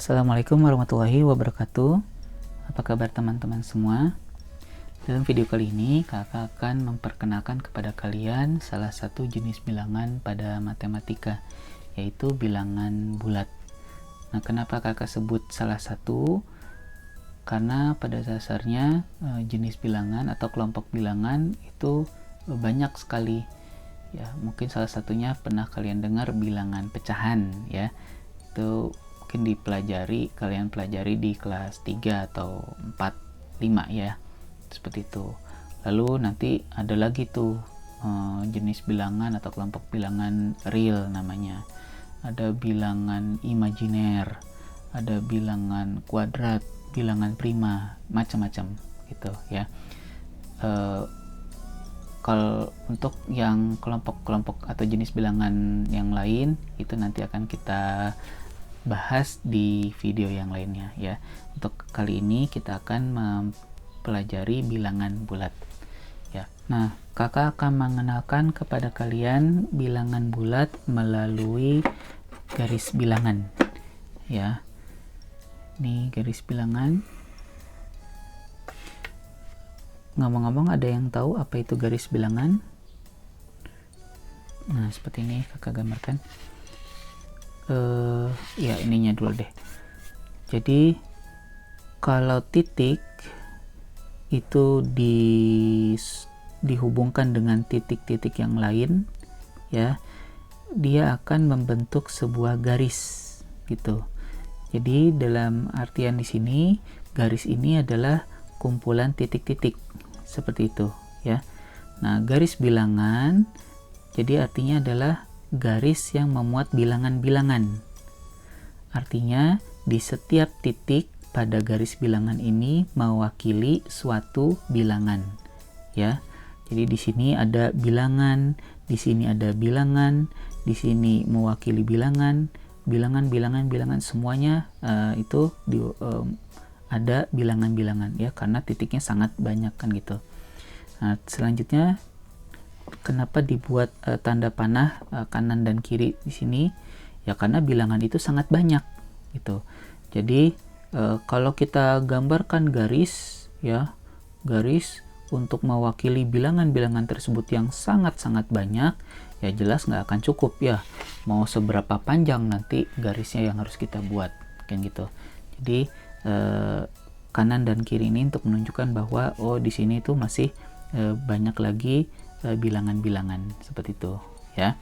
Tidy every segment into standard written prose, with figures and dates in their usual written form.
Assalamualaikum warahmatullahi wabarakatuh. Apa kabar teman-teman semua? Dalam video kali ini, kakak akan memperkenalkan kepada kalian salah satu jenis bilangan pada matematika, yaitu bilangan bulat. Nah, kenapa kakak sebut salah satu? Karena pada dasarnya jenis bilangan atau kelompok bilangan itu banyak sekali. Ya, mungkin salah satunya pernah kalian dengar bilangan pecahan, ya. Itu mungkin kalian pelajari di kelas 3 atau 4, 5 ya, seperti itu. Lalu nanti ada lagi tuh jenis bilangan atau kelompok bilangan real namanya. Ada bilangan imajiner, ada bilangan kuadrat, bilangan prima, macam-macam gitu ya. Kalau untuk yang kelompok-kelompok atau jenis bilangan yang lain itu nanti akan kita bahas di video yang lainnya ya. Untuk kali ini kita akan mempelajari bilangan bulat ya. Nah, kakak akan mengenalkan kepada kalian bilangan bulat melalui garis bilangan ya. Ini garis bilangan. Ngomong-ngomong, ada yang tahu apa itu garis bilangan? Nah, seperti ini kakak gambarkan. Ya, ininya dulu deh. Jadi kalau titik itu dihubungkan dengan titik-titik yang lain ya, dia akan membentuk sebuah garis gitu. Jadi dalam artian di sini, garis ini adalah kumpulan titik-titik seperti itu ya. Nah, garis bilangan jadi artinya adalah garis yang memuat bilangan-bilangan. Artinya di setiap titik pada garis bilangan ini mewakili suatu bilangan ya. Jadi di sini ada bilangan, di sini ada bilangan, di sini mewakili bilangan, bilangan semuanya itu ada bilangan-bilangan ya, karena titiknya sangat banyak kan gitu. Nah, selanjutnya kenapa dibuat tanda panah kanan dan kiri di sini? Ya karena bilangan itu sangat banyak gitu. Jadi kalau kita gambarkan garis ya, garis untuk mewakili bilangan-bilangan tersebut yang sangat-sangat banyak, ya jelas nggak akan cukup ya. Mau seberapa panjang nanti garisnya yang harus kita buat kan gitu. Jadi kanan dan kiri ini untuk menunjukkan bahwa di sini itu masih banyak lagi bilangan-bilangan seperti itu ya.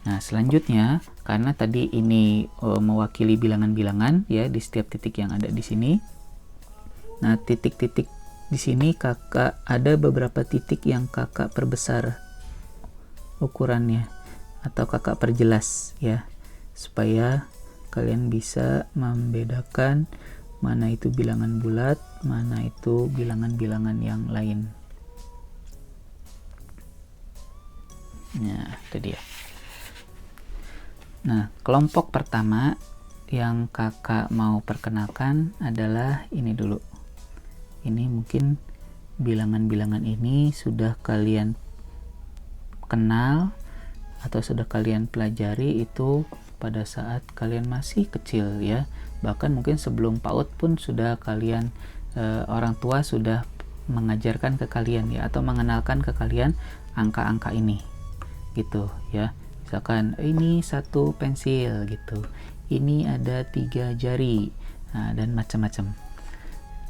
Nah, selanjutnya karena tadi ini mewakili bilangan-bilangan ya di setiap titik yang ada di sini. Nah, titik-titik di sini kakak ada beberapa titik yang kakak perbesar ukurannya atau kakak perjelas ya, supaya kalian bisa membedakan mana itu bilangan bulat, mana itu bilangan-bilangan yang lain. Nah, itu dia. Nah, kelompok pertama yang kakak mau perkenalkan adalah ini dulu. Ini mungkin bilangan-bilangan ini sudah kalian kenal atau sudah kalian pelajari itu pada saat kalian masih kecil ya. Bahkan mungkin sebelum PAUD pun sudah kalian orang tua sudah mengajarkan ke kalian ya, atau mengenalkan ke kalian angka-angka ini gitu ya. Misalkan ini 1 pensil gitu, ini ada 3 jari, nah, dan macam-macam.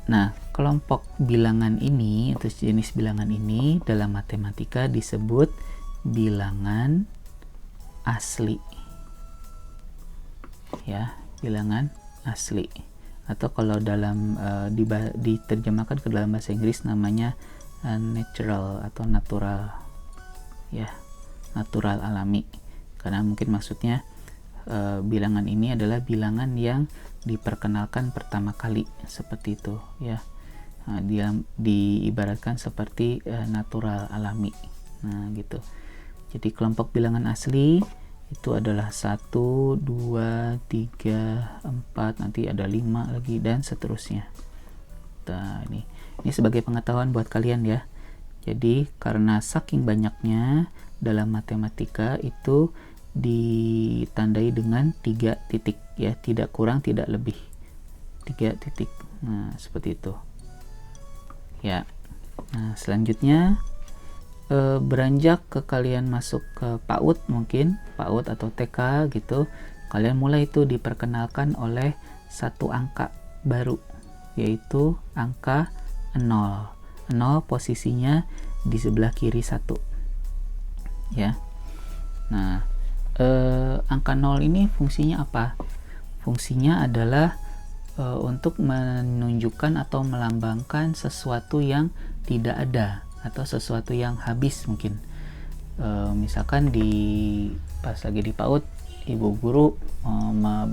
Nah, kelompok bilangan ini atau jenis bilangan ini dalam matematika disebut bilangan asli ya, bilangan asli, atau kalau dalam diterjemahkan ke dalam bahasa Inggris namanya natural atau natural ya, natural alami, karena mungkin maksudnya bilangan ini adalah bilangan yang diperkenalkan pertama kali seperti itu ya. Nah, dia diibaratkan seperti natural alami. Nah, gitu. Jadi kelompok bilangan asli itu adalah 1, 2, 3, 4, nanti ada 5 lagi dan seterusnya. Nah, ini sebagai pengetahuan buat kalian ya. Jadi karena saking banyaknya dalam matematika itu ditandai dengan 3 titik ya, tidak kurang tidak lebih 3 titik. Nah, seperti itu ya. Nah, selanjutnya beranjak ke kalian masuk ke PAUD, mungkin PAUD atau TK gitu, kalian mulai itu diperkenalkan oleh satu angka baru, yaitu angka 0. 0 posisinya di sebelah kiri 1 ya. Nah, angka 0 ini fungsinya apa? Fungsinya adalah untuk menunjukkan atau melambangkan sesuatu yang tidak ada atau sesuatu yang habis mungkin. Misalkan pas lagi di PAUD, ibu guru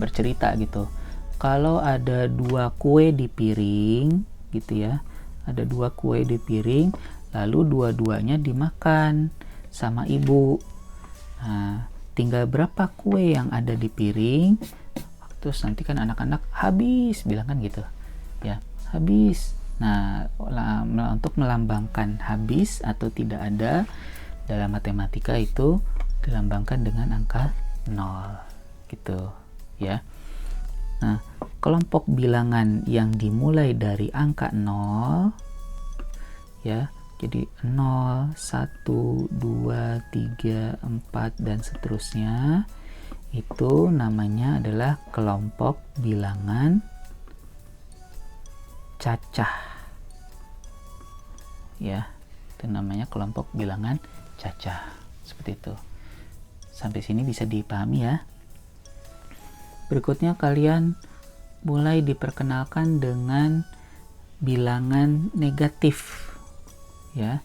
bercerita gitu, kalau ada 2 kue di piring gitu ya, ada 2 kue di piring, lalu dua-duanya dimakan sama ibu. Nah, tinggal berapa kue yang ada di piring, terus nanti kan anak-anak habis bilang kan gitu ya, habis. Nah, untuk melambangkan habis atau tidak ada dalam matematika itu dilambangkan dengan angka 0 gitu ya. Nah, kelompok bilangan yang dimulai dari angka 0 ya, jadi 0, 1, 2, 3, 4 dan seterusnya, itu namanya adalah kelompok bilangan cacah ya. Itu namanya kelompok bilangan cacah, seperti itu. Sampai sini bisa dipahami ya. Berikutnya kalian mulai diperkenalkan dengan bilangan negatif ya,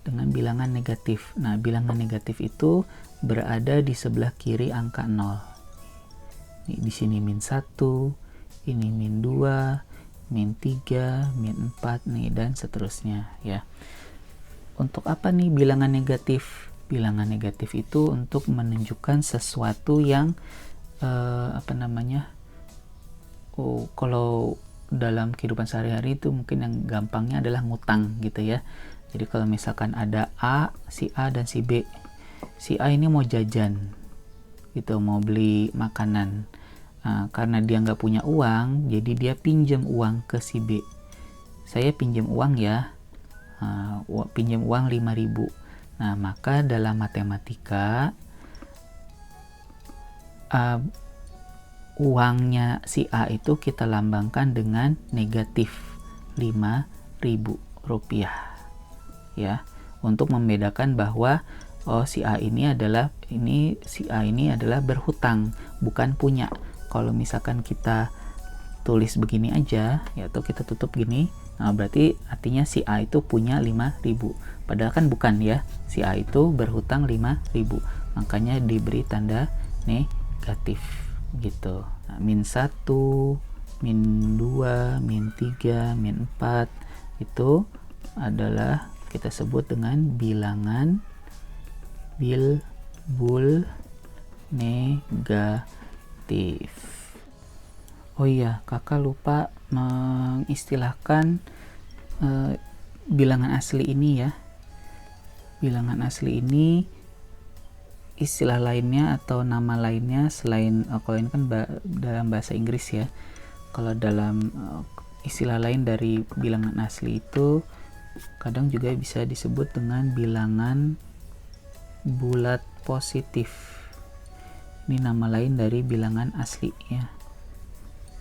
dengan bilangan negatif. Nah, bilangan negatif itu berada di sebelah kiri angka 0. Di sini -1, ini -2, -3, -4 nih, dan seterusnya ya. Untuk apa nih bilangan negatif? Bilangan negatif itu untuk menunjukkan sesuatu yang kalau dalam kehidupan sehari-hari itu mungkin yang gampangnya adalah ngutang gitu ya. Jadi kalau misalkan ada si A dan si B. Si A ini mau jajan gitu, mau beli makanan. Nah, karena dia nggak punya uang, jadi dia pinjam uang ke si B. Saya pinjam uang ya, pinjam uang 5.000. Nah, maka dalam matematika uangnya si A itu kita lambangkan dengan negatif 5.000 rupiah ya, untuk membedakan bahwa si A ini adalah berhutang, bukan punya. Kalau misalkan kita tulis begini aja ya, atau kita tutup gini, nah berarti artinya si A itu punya 5.000, padahal kan bukan ya, si A itu berhutang 5.000, makanya diberi tanda negatif gitu. Nah, -1, -2, -3, -4 itu adalah kita sebut dengan bilangan bul negatif. Oh iya, kakak lupa mengistilahkan bilangan asli ini ya. Bilangan asli ini istilah lainnya atau nama lainnya selain kalau ini kan dalam bahasa Inggris ya. Kalau dalam istilah lain dari bilangan asli itu kadang juga bisa disebut dengan bilangan bulat positif. Ini nama lain dari bilangan asli ya,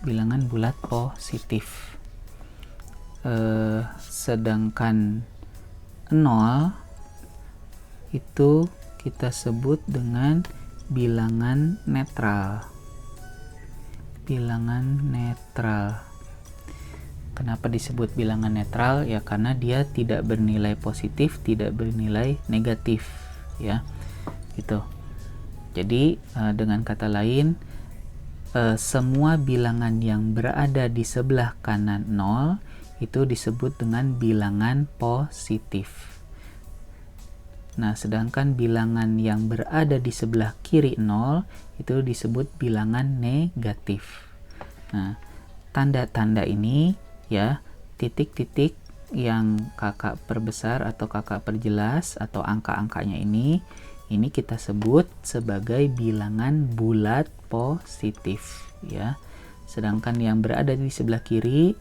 bilangan bulat positif. Sedangkan 0 itu kita sebut dengan bilangan netral. Bilangan netral. Kenapa disebut bilangan netral? Ya karena dia tidak bernilai positif, tidak bernilai negatif ya. Gitu. Jadi dengan kata lain, semua bilangan yang berada di sebelah kanan 0 itu disebut dengan bilangan positif. Nah, sedangkan bilangan yang berada di sebelah kiri 0 itu disebut bilangan negatif. Nah, tanda-tanda ini ya, titik-titik yang kakak perbesar atau kakak perjelas atau angka-angkanya ini ini kita sebut sebagai bilangan bulat positif ya. Sedangkan yang berada di sebelah kiri,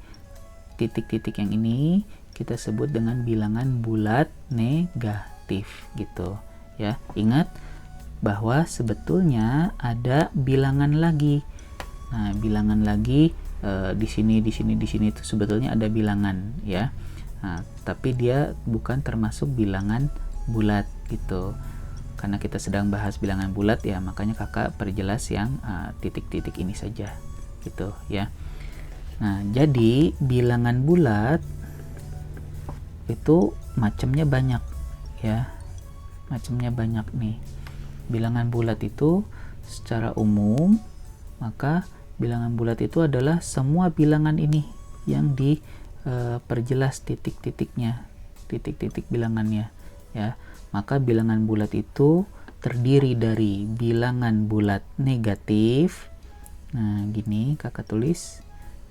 titik-titik yang ini kita sebut dengan bilangan bulat negatif gitu ya. Ingat bahwa sebetulnya ada bilangan lagi. Nah, bilangan lagi di sini itu sebetulnya ada bilangan ya. Nah, tapi dia bukan termasuk bilangan bulat gitu. Karena kita sedang bahas bilangan bulat ya, makanya kakak perjelas yang titik-titik ini saja gitu ya. Nah, jadi bilangan bulat itu macamnya banyak ya. Macamnya banyak nih. Bilangan bulat itu secara umum, maka bilangan bulat itu adalah semua bilangan ini yang diperjelas titik-titiknya, titik-titik bilangannya ya. Maka bilangan bulat itu terdiri dari bilangan bulat negatif. Nah, gini kakak tulis.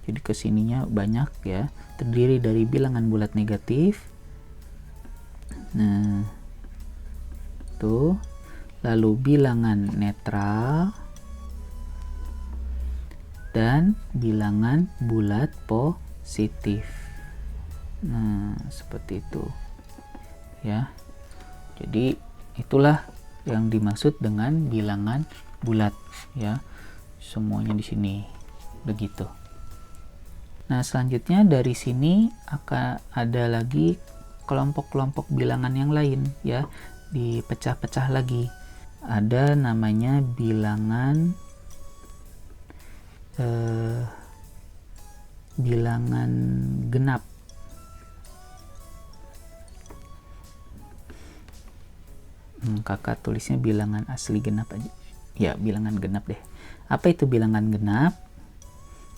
Jadi kesininya banyak ya, terdiri dari bilangan bulat negatif. Nah, tuh. Lalu bilangan netral dan bilangan bulat positif. Nah, seperti itu ya. Jadi itulah yang dimaksud dengan bilangan bulat ya. Semuanya di sini begitu. Nah, selanjutnya dari sini akan ada lagi kelompok-kelompok bilangan yang lain ya, dipecah-pecah lagi. Ada namanya bilangan bilangan genap. Kakak tulisnya bilangan asli genap aja. Ya, bilangan genap deh. Apa itu bilangan genap?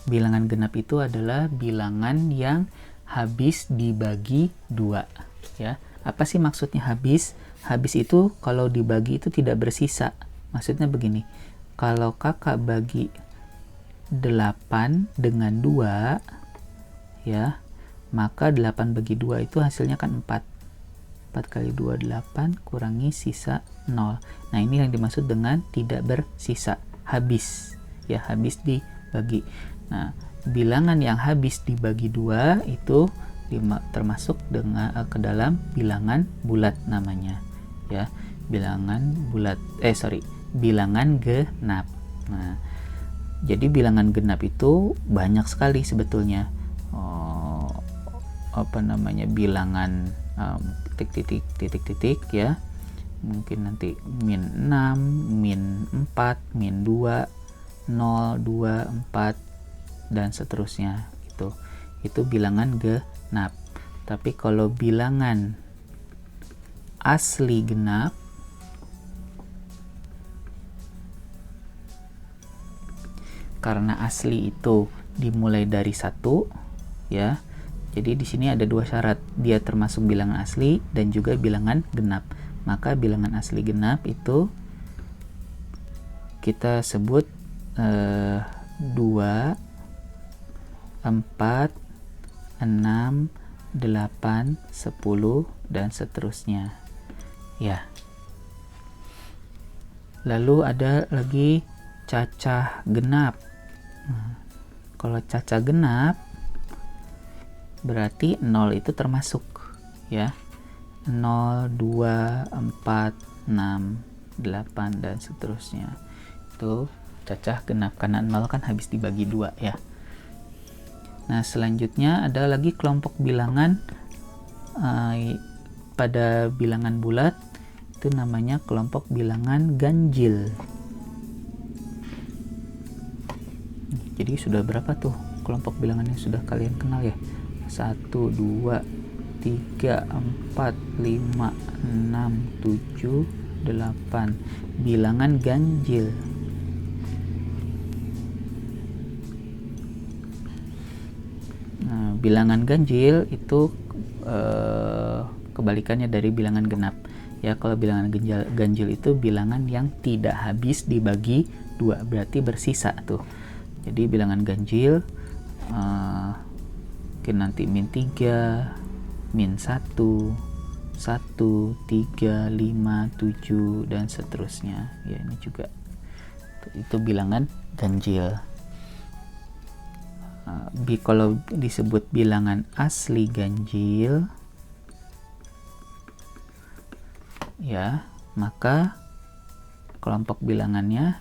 Bilangan genap itu adalah bilangan yang habis dibagi 2 ya. Apa sih maksudnya habis? Habis itu kalau dibagi itu tidak bersisa. Maksudnya begini, kalau kakak bagi 8 dengan 2 ya, maka 8 bagi 2 itu hasilnya kan 4. 4 kali 2 8 kurangi sisa 0. Nah, ini yang dimaksud dengan tidak bersisa, habis ya, habis dibagi. Nah, bilangan yang habis dibagi 2 itu termasuk ke dalam bilangan bulat namanya ya. Bilangan bulat bilangan genap. Nah, jadi bilangan genap itu banyak sekali sebetulnya. Bilangan titik-titik ya. Mungkin nanti min 6, min 4, min 2, 0, 2, 4 dan seterusnya gitu. Itu bilangan genap. Tapi kalau bilangan asli genap, karena asli itu dimulai dari 1 ya. Jadi di sini ada 2 syarat, dia termasuk bilangan asli dan juga bilangan genap. Maka bilangan asli genap itu kita sebut 2, 4, 6, 8, 10 dan seterusnya ya. Lalu ada lagi cacah genap. Kalau cacah genap berarti 0 itu termasuk ya. 0, 2, 4, 6, 8 dan seterusnya. Itu cacah genap karena 0 kan habis dibagi 2 ya. Nah, selanjutnya ada lagi kelompok bilangan pada bilangan bulat, itu namanya kelompok bilangan ganjil. Jadi sudah berapa tuh kelompok bilangan yang sudah kalian kenal ya? 1, 2, 3, 4, 5, 6, 7, 8 bilangan ganjil. Nah, bilangan ganjil itu kebalikannya dari bilangan genap ya. Kalau bilangan ganjil itu bilangan yang tidak habis dibagi 2, berarti bersisa tuh. Jadi bilangan ganjil mungkin nanti min 3, min 1, 1, 3, 5, 7 dan seterusnya. Ya, ini juga itu bilangan ganjil. Kalau disebut bilangan asli ganjil, ya, maka kelompok bilangannya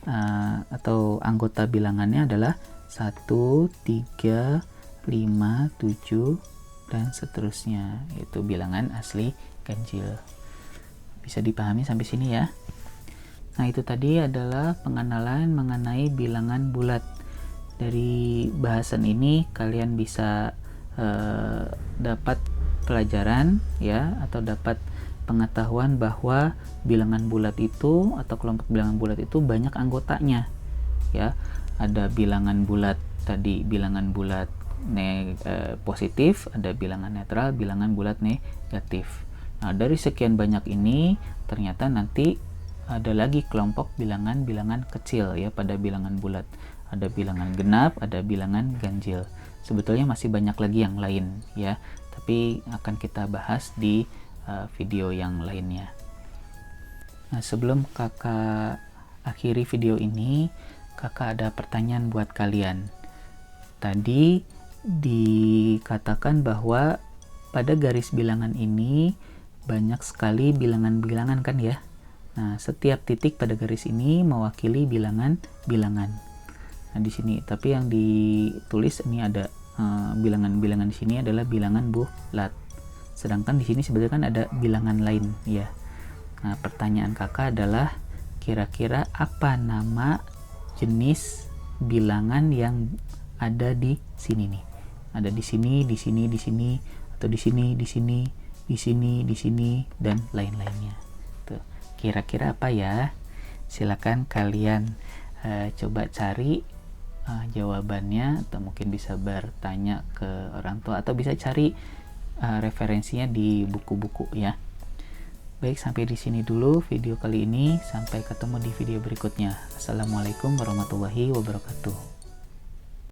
atau anggota bilangannya adalah 1, 3, 5, 7 dan seterusnya. Itu bilangan asli ganjil. Bisa dipahami sampai sini ya. Nah, itu tadi adalah pengenalan mengenai bilangan bulat. Dari bahasan ini kalian bisa dapat pelajaran ya, atau dapat pengetahuan bahwa bilangan bulat itu atau kelompok bilangan bulat itu banyak anggotanya ya. Ada bilangan bulat tadi, bilangan bulat positif, ada bilangan netral, bilangan bulat negatif. Nah, dari sekian banyak ini ternyata nanti ada lagi kelompok bilangan-bilangan kecil ya pada bilangan bulat. Ada bilangan genap, ada bilangan ganjil. Sebetulnya masih banyak lagi yang lain ya, tapi akan kita bahas di video yang lainnya. Nah, sebelum kakak akhiri video ini, kakak ada pertanyaan buat kalian. Tadi dikatakan bahwa pada garis bilangan ini banyak sekali bilangan-bilangan kan ya. Nah, setiap titik pada garis ini mewakili bilangan-bilangan. Nah, di sini tapi yang ditulis ini ada bilangan-bilangan di sini adalah bilangan bulat. Sedangkan di sini sebetulnya kan ada bilangan lain ya. Nah, pertanyaan kakak adalah kira-kira apa nama jenis bilangan yang ada di sini nih? Ada di sini, di sini, di sini, atau di sini, di sini, di sini, di sini, dan lain-lainnya. Tuh, kira-kira apa ya? Silakan kalian coba cari jawabannya, atau mungkin bisa bertanya ke orang tua, atau bisa cari referensinya di buku-buku ya. Baik, sampai di sini dulu video kali ini. Sampai ketemu di video berikutnya. Assalamualaikum warahmatullahi wabarakatuh.